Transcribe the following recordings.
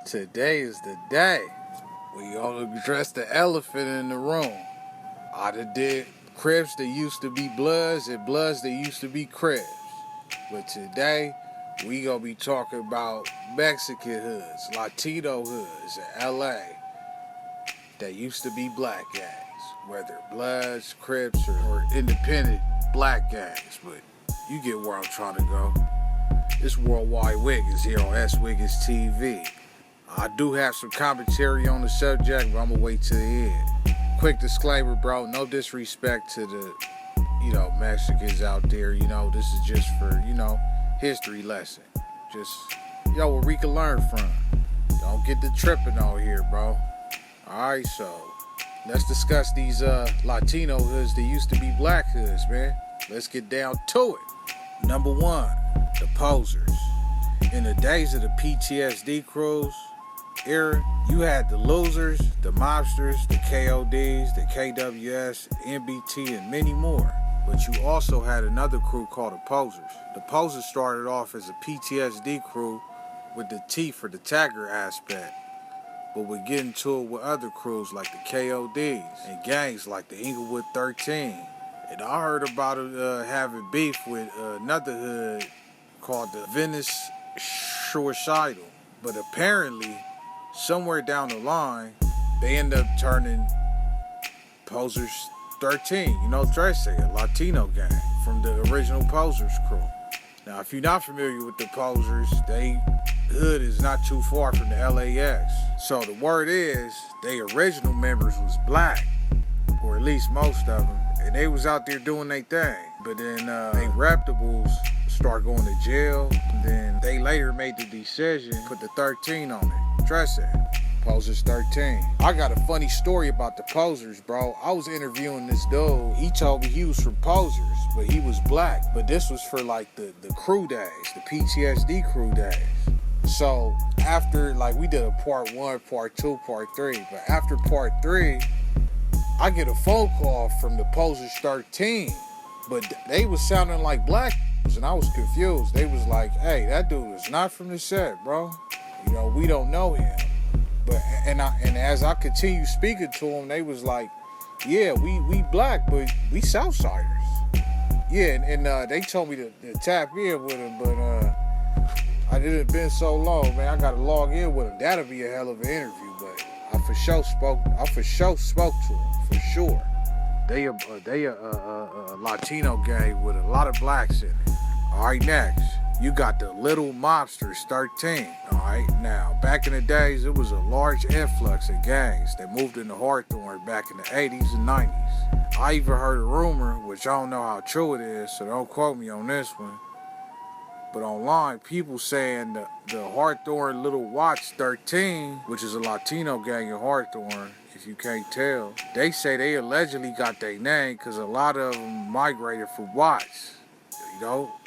Today is the day. We gonna address the elephant in the room. I done did Crips that used to be Bloods and Bloods that used to be Crips. But today, we gonna be talking about Mexican hoods, Latino hoods in LA that used to be black gangs. Whether Bloods, Crips, or independent black gangs. But you get where I'm trying to go. It's Worldwide Wiggins here on S.WigginsTV. I do have some commentary on the subject, but I'm gonna wait till the end. Quick disclaimer, bro, no disrespect to the, Mexicans out there. This is just for, history lesson. Just, where we can learn from. Don't get the tripping out here, bro. Alright, so let's discuss these Latino hoods that used to be black hoods, man. Let's get down to it. Number one, the posers. In the days of the PTSD crews era, you had the losers, the mobsters, the KODs, the KWS, NBT, and many more. But you also had another crew called the posers. The posers started off as a PTSD crew with the T for the tagger aspect, but would get into it with other crews like the KODs and gangs like the Inglewood 13. And I heard about it having beef with another hood called the Venice Suicidal. But apparently, somewhere down the line, they end up turning Posers 13. Tracy, a Latino gang from the original Posers crew. Now, if you're not familiar with the Posers, they hood is not too far from the LAX. So the word is, they original members was black, or at least most of them, and they was out there doing their thing. But then they reputables start going to jail. Then they later made the decision to put the 13 on it. Trust it. Posers 13. I got a funny story about the Posers, bro. I was interviewing this dude. He told me he was from Posers, but he was black. But this was for like the crew days, the PTSD crew days. So after, we did a part 1, part 2, part 3. But after part 3, I get a phone call from the Posers 13. But they was sounding like black, and I was confused. They was like, hey, that dude is not from the set, bro. We don't know him. But and as I continue speaking to them, they was like, yeah, we black, but we Southsiders. Yeah, and they told me to tap in with him, but it had been so long, man. I gotta log in with him. That'll be a hell of an interview, but I for sure spoke to him, for sure. They a Latino gang with a lot of blacks in it. All right, next. You got the Little Mobsters 13. All right, now, back in the days, it was a large influx of gangs that moved into Hawthorne back in the 80s and 90s. I even heard a rumor, which I don't know how true it is, so don't quote me on this one. But online, people saying the Hawthorne Little Watts 13, which is a Latino gang in Hawthorne, if you can't tell, they say they allegedly got their name because a lot of them migrated from Watts.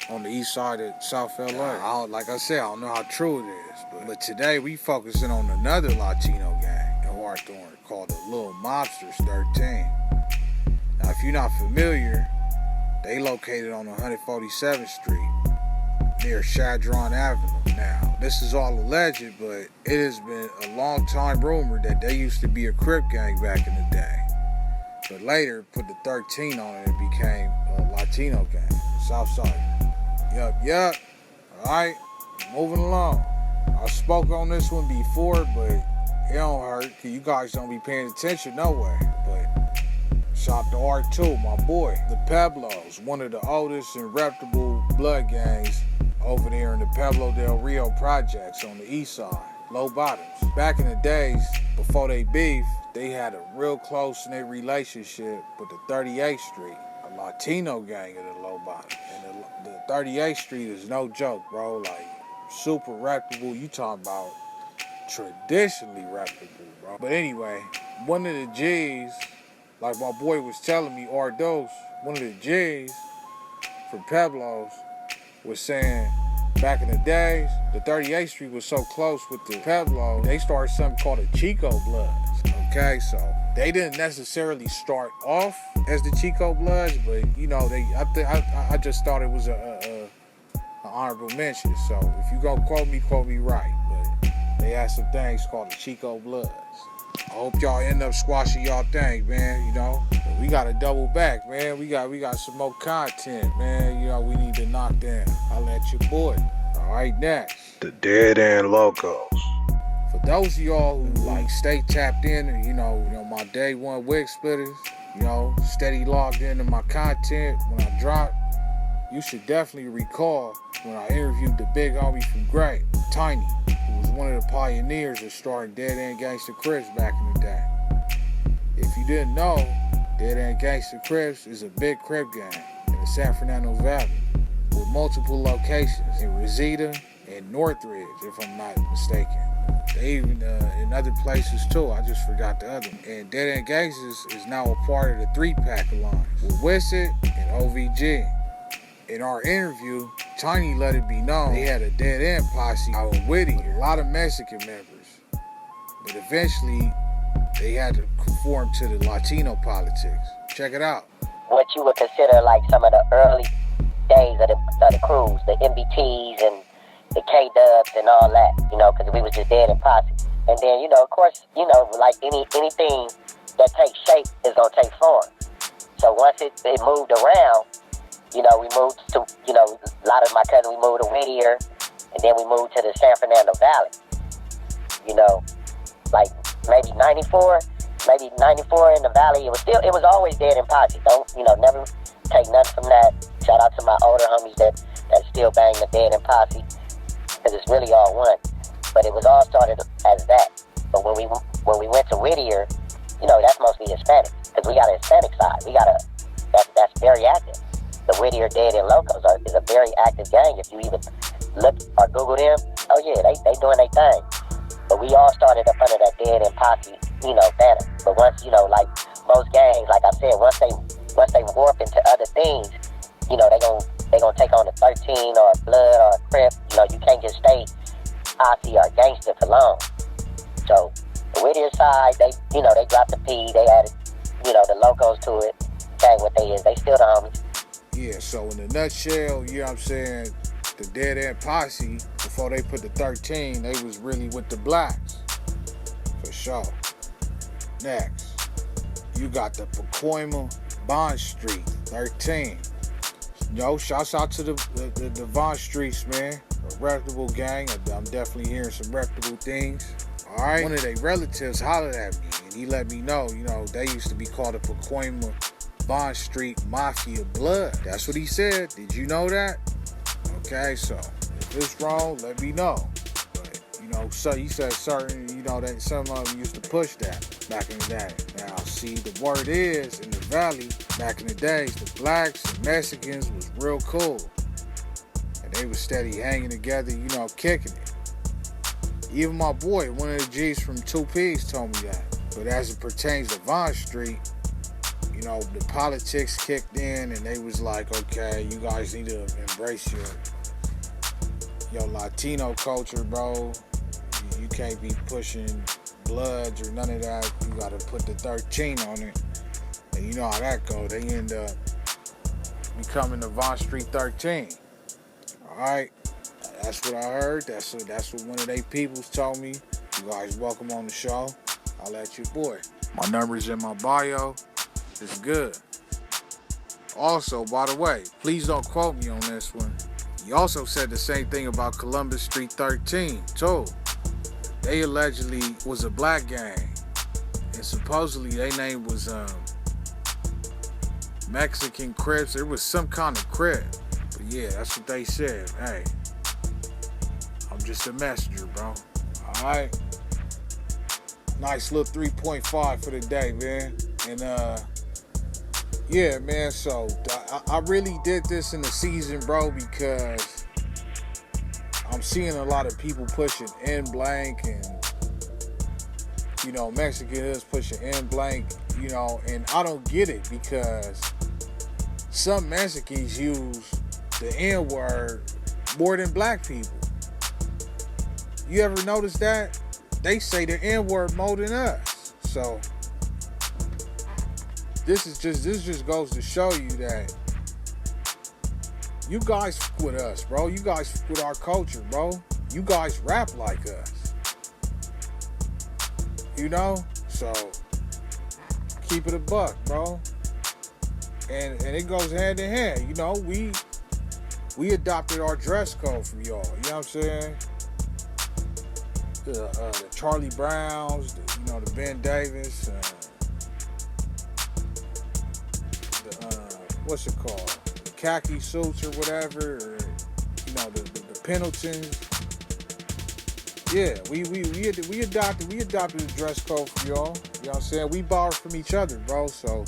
On the east side of South LA. Like I said, I don't know how true it is. But today we focusing on another Latino gang in Hawthorne called the Little Mobsters 13. Now, if you're not familiar, they located on 147th Street near Chadron Avenue. Now, this is all alleged, but it has been a long time rumor that they used to be a Crip gang back in the day. But later, put the 13 on it and became a Latino gang. Southside. Yup. Alright, moving along. I spoke on this one before, but it don't hurt, because you guys don't be paying attention no way. But shout to R2, my boy. The Pueblos, one of the oldest and reputable blood gangs over there in the Pueblo del Rio projects on the east side, Low Bottoms. Back in the days, before they beef, they had a real close-knit relationship with the 38th Street, a Latino gang of the Low Bottoms. And the 38th Street is no joke, bro. Super reputable. You talking about traditionally reputable, bro. But anyway, one of the G's, like my boy was telling me, Ardos, one of the G's from Pueblos was saying back in the days, the 38th Street was so close with the Pueblo, they started something called the Chico Bloods. Okay, so they didn't necessarily start off as the Chico Bloods, but I just thought it was a honorable mention. So if you gonna quote me right. But they had some things called the Chico Bloods. I hope y'all end up squashing y'all thing, man, you know. But we gotta double back, man. We got some more content, man. You know, we need to knock down. I'll let your boy. All right, next. The Dead End Locos. For those of y'all who like stay tapped in and you know my day one wig splitters, you know, steady logged into my content when I drop, you should definitely recall when I interviewed the big homie from Gray, Tiny, who was one of the pioneers of starting Dead End Gangsta Crips back in the day. If you didn't know, Dead End Gangsta Crips is a big Crip gang in the San Fernando Valley with multiple locations in Reseda and Northridge, if I'm not mistaken. They even in other places too. I just forgot the other one. And Dead End Gangsters is now a part of the 3-Pack Alliance with Wissit and OVG. In our interview, Tiny let it be known they had a Dead End posse out in Whittier, a lot of Mexican members. But eventually, they had to conform to the Latino politics. Check it out. What you would consider like some of the early days of the crews, the MBTs and the K-Dubs and all that, you know, because we was just Dead End Posse. And then, you know, of course, you know, like anything that takes shape is going to take form. So once it moved around, you know, we moved to, you know, a lot of my cousins, we moved to Whittier, and then we moved to the San Fernando Valley. You know, like maybe 94 in the Valley. It was always Dead End Posse. Don't, you know, never take nothing from that. Shout out to my older homies that still bang the Dead End Posse, because it's really all one. But it was all started as that. But when we went to Whittier, you know, that's mostly Hispanic, because we got a Hispanic side. That's very active. The Whittier Dead End Locos is a very active gang. If you even look or Google them, oh yeah, they doing their thing. But we all started up under that Dead End Posse, you know, banner. But once, you know, like most gangs, like I said, once they warp into other things, you know, they gonna take on the 13 or Blood or Crip. You know, you can't just stay Aussie or gangster for long. So the Whittier side, they dropped the P, they added, you know, the Locos to it. Dang what they is, they still the homies. Yeah, so in a nutshell, you know what I'm saying, the Dead End Posse, before they put the 13, they was really with the blacks. For sure. Next, you got the Pacoima Vaughn Street 13. Yo, shouts out to the Vaughn Streets, man. A reputable gang. I'm definitely hearing some reputable things. All right. One of their relatives hollered at me, and he let me know, you know, they used to be called the Pacoima Vaughn Street Mafia Blood. That's what he said. Did you know that? Okay, so if it's wrong, let me know. But, you know, so he said certain, you know, that some of them used to push that back in the day. Now, see, the word is, in the Valley, back in the days, the blacks and Mexicans was real cool. And they was steady hanging together, you know, kicking it. Even my boy, one of the G's from 2Ps told me that. But as it pertains to Vaughn Street, you know, the politics kicked in and they was like, okay, you guys need to embrace your Latino culture, bro. You can't be pushing Bloods or none of that. You gotta put the 13 on it. And you know how that goes. They end up becoming the Vaughn Street 13. All right, that's what I heard. That's what one of they peoples told me. You guys welcome on the show. I'll let you boy. My number's in my bio. It's good. Also, by the way, please don't quote me on this one. He also said the same thing about Columbus Street 13, too. They allegedly was a black gang. And supposedly their name was Mexican Crips. It was some kind of Crip. But yeah, that's what they said. Hey, I'm just a messenger, bro. All right. Nice little 3.5 for the day, man. And yeah, man, so I really did this in the season, bro, because I'm seeing a lot of people pushing N blank and, you know, Mexicans pushing N blank, you know, and I don't get it because some Mexicans use the N word more than black people. You ever notice that? They say the N word more than us. So this just goes to show you that You guys with us, bro. You guys with our culture, bro. You guys rap like us. You know? So, keep it a buck, bro. And it goes hand in hand. You know, we adopted our dress code from y'all. You know what I'm saying? The Charlie Browns, the Ben Davis, what's it called? Khaki suits or whatever, or the Pendletons. Yeah, we adopted the dress code from y'all. You know what I'm saying? We borrowed from each other, bro. So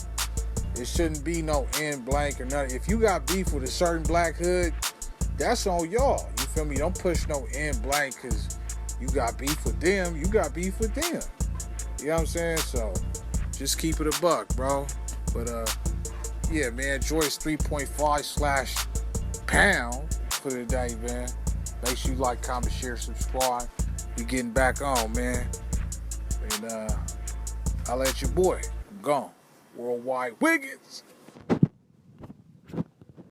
it shouldn't be no end blank or nothing. If you got beef with a certain black hood, that's on y'all. You feel me? Don't push no end blank because you got beef with them. You got beef with them. You know what I'm saying? So just keep it a buck, bro. But yeah, man, Joyce 3.5/pound for the day, man. Make sure you like, comment, share, subscribe. We getting back on, man. And I'll let your boy. I'm gone. Worldwide Wiggins.